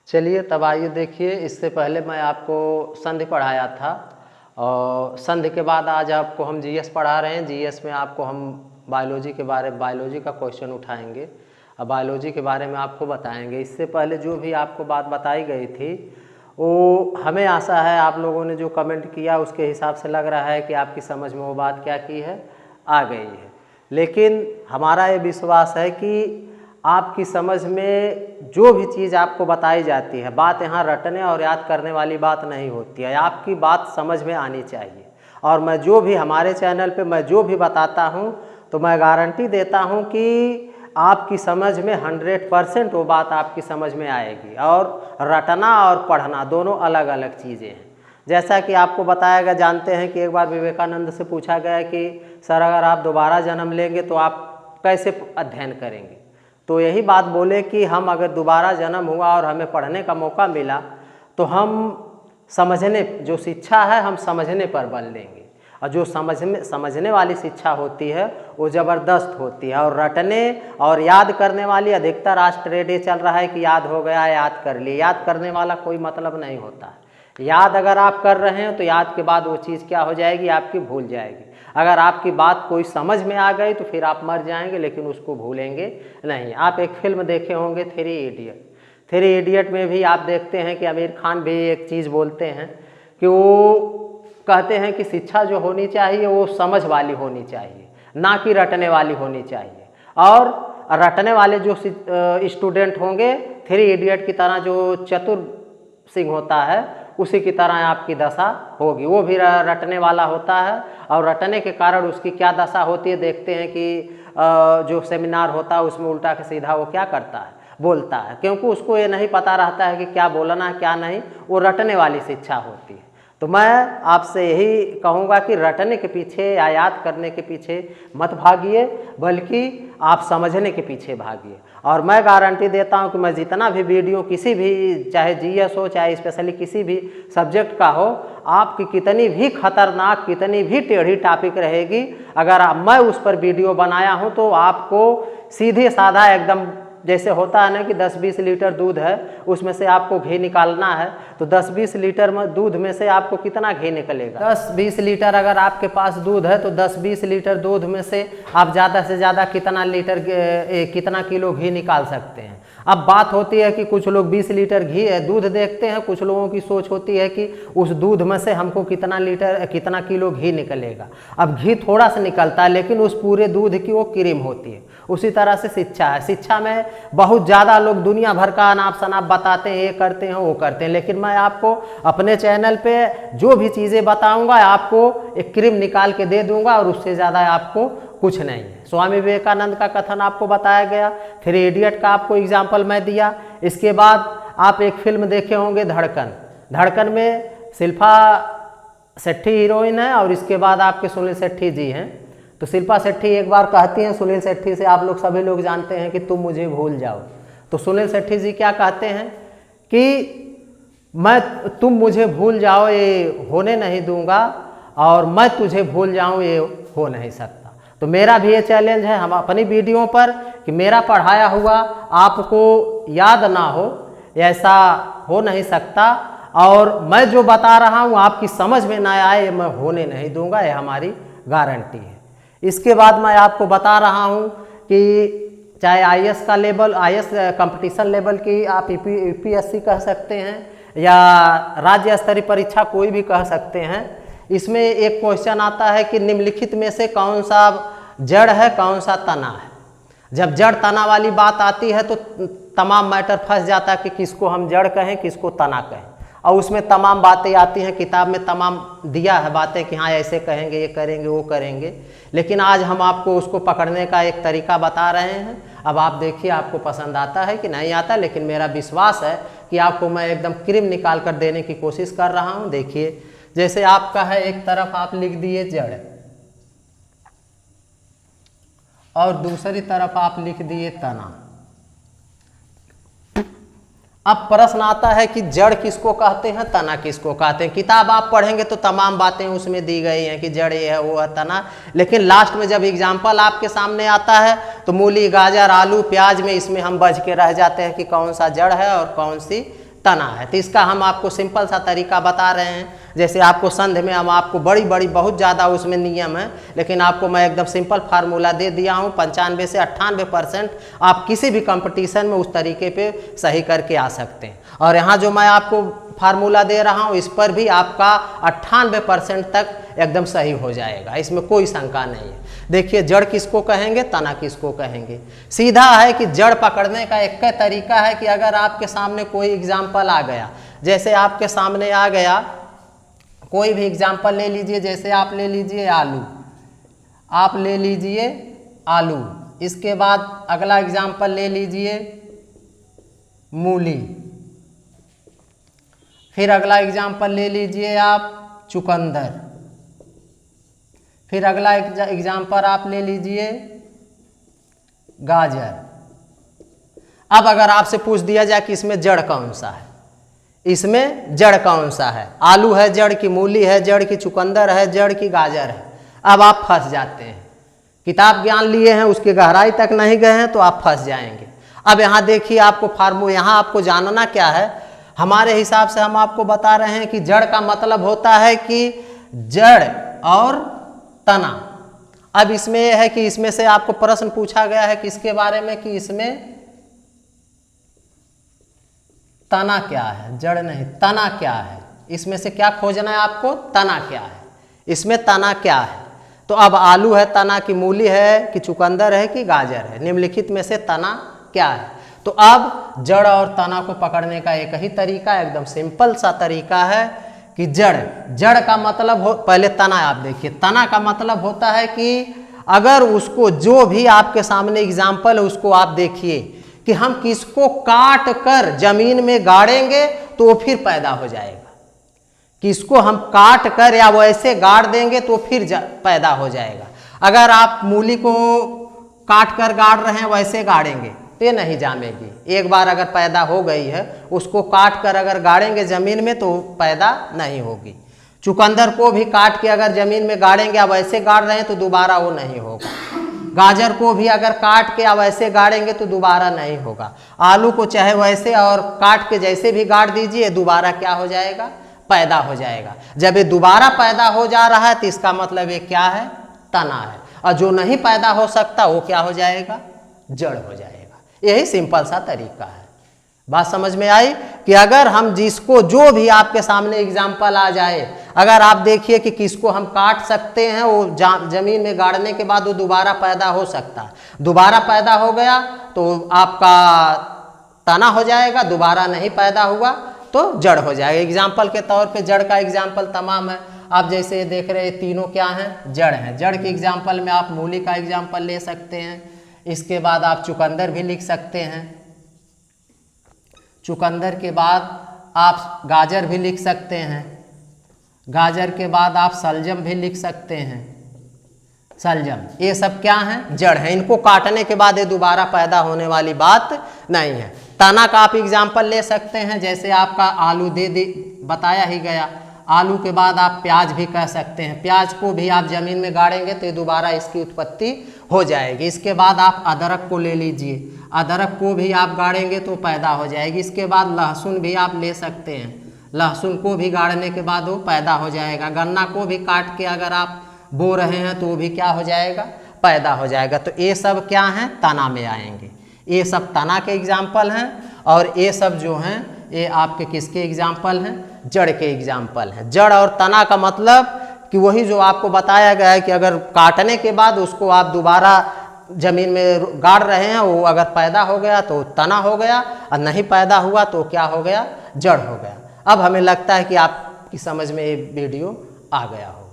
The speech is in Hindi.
चलिए तब आइए देखिए, इससे पहले मैं आपको संधि पढ़ाया था और संधि के बाद आज आपको हम जीएस पढ़ा रहे हैं। जीएस में आपको हम बायोलॉजी का क्वेश्चन उठाएंगे और बायोलॉजी के बारे में आपको बताएंगे। इससे पहले जो भी आपको बात बताई गई थी वो हमें आशा है आप लोगों ने जो कमेंट किया उसके हिसाब से लग रहा है कि आपकी समझ में वो बात क्या की है, आ गई है। लेकिन हमारा ये विश्वास है कि आपकी समझ में जो भी चीज़ आपको बताई जाती है, बात यहाँ रटने और याद करने वाली बात नहीं होती है, आपकी बात समझ में आनी चाहिए। और मैं जो भी हमारे चैनल पे मैं जो भी बताता हूँ तो मैं गारंटी देता हूँ कि आपकी समझ में 100% वो बात आपकी समझ में आएगी। और रटना और पढ़ना दोनों अलग अलग चीज़ें हैं। जैसा कि आपको बताया गया, जानते हैं कि एक बार विवेकानंद से पूछा गया कि सर अगर आप दोबारा जन्म लेंगे तो आप कैसे अध्ययन करेंगे, तो यही बात बोले कि हम अगर दोबारा जन्म हुआ और हमें पढ़ने का मौका मिला तो हम समझने, जो शिक्षा है हम समझने पर बल देंगे। और जो समझने वाली शिक्षा होती है वो ज़बरदस्त होती है। और रटने और याद करने वाली अधिकतर आज ट्रेंड ये चल रहा है कि याद हो गया, याद कर लिए। याद करने वाला कोई मतलब नहीं होता है। याद अगर आप कर रहे हैं तो याद के बाद वो चीज़ क्या हो जाएगी, आपकी भूल जाएगी। अगर आपकी बात कोई समझ में आ गई तो फिर आप मर जाएंगे, लेकिन उसको भूलेंगे नहीं। आप एक फिल्म देखे होंगे थ्री इडियट में भी आप देखते हैं कि आमिर खान भी एक चीज़ बोलते हैं कि वो कहते हैं कि शिक्षा जो होनी चाहिए वो समझ वाली होनी चाहिए, ना कि रटने वाली होनी चाहिए। और रटने वाले जो स्टूडेंट होंगे थ्री इडियट की तरह, जो चतुर सिंह होता है उसी की तरह आपकी दशा होगी। वो भी रटने वाला होता है और रटने के कारण उसकी क्या दशा होती है, देखते हैं कि जो सेमिनार होता है उसमें उल्टा के सीधा वो क्या करता है, बोलता है, क्योंकि उसको ये नहीं पता रहता है कि क्या बोलना है क्या नहीं। वो रटने वाली शिक्षा होती है। तो मैं आपसे यही कहूँगा कि रटने के पीछे या याद करने के पीछे मत भागिए, बल्कि आप समझने के पीछे भागिए। और मैं गारंटी देता हूँ कि मैं जितना भी वीडियो किसी भी, चाहे जीएस हो चाहे स्पेशली किसी भी सब्जेक्ट का हो, आपकी कितनी भी खतरनाक, कितनी भी टेढ़ी टॉपिक रहेगी, अगर मैं उस पर वीडियो बनाया हूँ तो आपको सीधे साधा एकदम, जैसे होता है ना कि 10-20 लीटर दूध है उसमें से आपको घी निकालना है, तो 10-20 लीटर में दूध में से आपको कितना घी निकलेगा? 10-20 लीटर अगर आपके पास दूध है तो 10-20 लीटर दूध में से आप ज़्यादा से ज़्यादा कितना किलो घी निकाल सकते हैं। अब बात होती है कि कुछ लोग 20 लीटर घी दूध देखते हैं, कुछ लोगों की सोच होती है कि उस दूध में से हमको कितना किलो घी निकलेगा। अब घी थोड़ा सा निकलता है, लेकिन उस पूरे दूध की वो क्रीम होती है। उसी तरह से शिक्षा है। शिक्षा में बहुत ज़्यादा लोग दुनिया भर का अनाप शनाप बताते हैं, ये करते हैं वो करते हैं, लेकिन मैं आपको अपने चैनल पे जो भी चीज़ें बताऊंगा आपको एक क्रीम निकाल के दे दूंगा और उससे ज़्यादा आपको कुछ नहीं है। स्वामी विवेकानंद का कथन आपको बताया गया, थ्री इडियट का आपको एग्जाम्पल मैं दिया। इसके बाद आप एक फिल्म देखे होंगे धड़कन में शिल्पा शेट्टी हीरोइन है और इसके बाद आपके सुनील शेट्टी जी हैं। तो शिल्पा शेट्टी एक बार कहती हैं सुनील शेट्टी से, आप लोग सभी लोग जानते हैं कि तुम मुझे भूल जाओ। तो सुनील शेट्टी जी क्या कहते हैं कि तुम मुझे भूल जाओ ये होने नहीं दूंगा, और मैं तुझे भूल जाऊं ये हो नहीं सकता। तो मेरा भी ये चैलेंज है हम अपनी वीडियो पर कि मेरा पढ़ाया हुआ आपको याद ना हो, ऐसा हो नहीं सकता। और मैं जो बता रहा हूँ आपकी समझ में ना आए, ये मैं होने नहीं दूंगा, ये हमारी गारंटी है। इसके बाद मैं आपको बता रहा हूँ कि चाहे आईएएस का लेवल, आईएएस कंपटीशन लेवल की आप यूपीएससी कह सकते हैं या राज्य स्तरीय परीक्षा कोई भी कह सकते हैं, इसमें एक क्वेश्चन आता है कि निम्नलिखित में से कौन सा जड़ है कौन सा तना है। जब जड़ तना वाली बात आती है तो तमाम मैटर फंस जाता है कि किसको हम जड़ कहें किसको तना कहें, और उसमें तमाम बातें आती हैं, किताब में तमाम दिया है बातें कि हाँ ऐसे कहेंगे, ये करेंगे वो करेंगे। लेकिन आज हम आपको उसको पकड़ने का एक तरीका बता रहे हैं। अब आप देखिए आपको पसंद आता है कि नहीं आता, लेकिन मेरा विश्वास है कि आपको मैं एकदम क्रीम निकाल कर देने की कोशिश कर रहा हूँ। देखिए जैसे आपका है, एक तरफ आप लिख दिए जड़ और दूसरी तरफ आप लिख दिए तना। अब प्रश्न आता है कि जड़ किसको कहते हैं, तना किसको कहते हैं। किताब आप पढ़ेंगे तो तमाम बातें उसमें दी गई हैं कि जड़ ये है वो है तना, लेकिन लास्ट में जब एग्जाम्पल आपके सामने आता है तो मूली गाजर आलू प्याज में इसमें हम बच के रह जाते हैं कि कौन सा जड़ है और कौन सी तना है। तो इसका हम आपको सिंपल सा तरीका बता रहे हैं। जैसे आपको संधि में हम आपको बड़ी बड़ी बहुत ज़्यादा उसमें नियम है, लेकिन आपको मैं एकदम सिंपल फार्मूला दे दिया हूँ। 95 से 98% आप किसी भी कंपटीशन में उस तरीके पे सही करके आ सकते हैं। और यहाँ जो मैं आपको फार्मूला दे रहा हूँ इस पर भी आपका 98% तक एकदम सही हो जाएगा, इसमें कोई शंका नहीं है। देखिए जड़ किसको कहेंगे, तना किसको कहेंगे। सीधा है कि जड़ पकड़ने का एक तरीका है कि अगर आपके सामने कोई एग्जाम्पल आ गया, जैसे आपके सामने आ गया कोई भी एग्जाम्पल ले लीजिए, जैसे आप ले लीजिए आलू, आप ले लीजिए आलू, इसके बाद अगला एग्जाम्पल ले लीजिए मूली, फिर अगला एग्जाम्पल ले लीजिए आप चुकंदर, फिर अगला एग्जाम्पल आप ले लीजिए गाजर। अब अगर आपसे पूछ दिया जाए कि इसमें जड़ कौन सा है, इसमें जड़ कौन सा है, आलू है जड़ की, मूली है जड़ की, चुकंदर है जड़ की, गाजर है, अब आप फंस जाते हैं। किताब ज्ञान लिए हैं उसके गहराई तक नहीं गए हैं तो आप फंस जाएंगे। अब यहाँ देखिए आपको फार्मूला, यहाँ आपको जानना क्या है, हमारे हिसाब से हम आपको बता रहे हैं कि जड़ का मतलब होता है कि जड़ और तना। अब इसमें यह है कि इसमें से आपको प्रश्न पूछा गया है किसके बारे में, कि इसमें तना क्या है, जड़ नहीं, तना क्या है, इसमें से क्या खोजना है आपको, तना क्या है, इसमें तना क्या है। तो अब आलू है तना की, मूली है कि चुकंदर है कि गाजर है, निम्नलिखित में से तना क्या है। तो अब जड़ और तना को पकड़ने का एक ही तरीका, एकदम सिंपल सा तरीका है कि जड़ का मतलब हो, पहले तना आप देखिए, तना का मतलब होता है कि अगर उसको जो भी आपके सामने एग्जाम्पल है उसको आप देखिए कि हम किसको काट कर जमीन में गाड़ेंगे तो वो फिर पैदा हो जाएगा, किसको हम काट कर या वो ऐसे गाड़ देंगे तो फिर पैदा हो जाएगा। अगर आप मूली को काट कर गाड़ रहे हैं वैसे गाड़ेंगे तो ये नहीं जामेगी, एक बार अगर पैदा हो गई है उसको काट कर अगर गाड़ेंगे जमीन में तो पैदा नहीं होगी। चुकंदर को भी काट के अगर जमीन में गाड़ेंगे, अब ऐसे गाड़ रहे हैं तो दोबारा वो नहीं होगा। गाजर को भी अगर काट के अब ऐसे गाड़ेंगे तो दोबारा नहीं होगा। आलू को चाहे वैसे और काट के जैसे भी गाड़ दीजिए दोबारा क्या हो जाएगा, पैदा हो जाएगा। जब ये दोबारा पैदा हो जा रहा है तो इसका मतलब ये क्या है, तना है। और जो नहीं पैदा हो सकता वो क्या हो जाएगा, जड़ हो जाएगा। यही सिंपल सा तरीका है। बात समझ में आई कि अगर हम जिसको जो भी आपके सामने एग्जाम्पल आ जाए, अगर आप देखिए कि किसको हम काट सकते हैं वो जमीन में गाड़ने के बाद वो दोबारा पैदा हो सकता है, दोबारा पैदा हो गया तो आपका तना हो जाएगा, दोबारा नहीं पैदा हुआ तो जड़ हो जाएगा। एग्जाम्पल के तौर पे जड़ का एग्जाम्पल तमाम है। आप जैसे देख रहे हैं तीनों क्या हैं, जड़ हैं। जड़ के एग्जाम्पल में आप मूली का एग्जाम्पल ले सकते हैं, इसके बाद आप चुकंदर भी लिख सकते हैं, चुकंदर के बाद आप गाजर भी लिख सकते हैं, गाजर के बाद आप सलजम भी लिख सकते हैं, सलजम। ये सब क्या हैं, जड़ हैं। इनको काटने के बाद ये दोबारा पैदा होने वाली बात नहीं है। तना का आप एग्जाम्पल ले सकते हैं, जैसे आपका आलू बताया ही गया। आलू के बाद आप प्याज भी कह सकते हैं, प्याज को भी आप जमीन में गाड़ेंगे तो दोबारा इसकी उत्पत्ति हो जाएगी। इसके बाद आप अदरक को ले लीजिए, अदरक को भी आप गाड़ेंगे तो पैदा हो जाएगी। इसके बाद लहसुन भी आप ले सकते हैं, लहसुन को भी गाड़ने के बाद वो पैदा हो जाएगा। गन्ना को भी काट के अगर आप बो रहे हैं तो वो भी क्या हो जाएगा, पैदा हो जाएगा। तो ये सब क्या हैं, तना में आएंगे। ये सब तना के एग्जाम्पल हैं और ये सब जो हैं ये आपके किसके एग्जाम्पल हैं, जड़ के एग्जाम्पल हैं। जड़ और तना का मतलब कि वही जो आपको बताया गया है कि अगर काटने के बाद उसको आप दोबारा जमीन में गाड़ रहे हैं, वो अगर पैदा हो गया तो तना हो गया और नहीं पैदा हुआ तो क्या हो गया, जड़ हो गया। अब हमें लगता है कि आपकी समझ में ये वीडियो आ गया हो।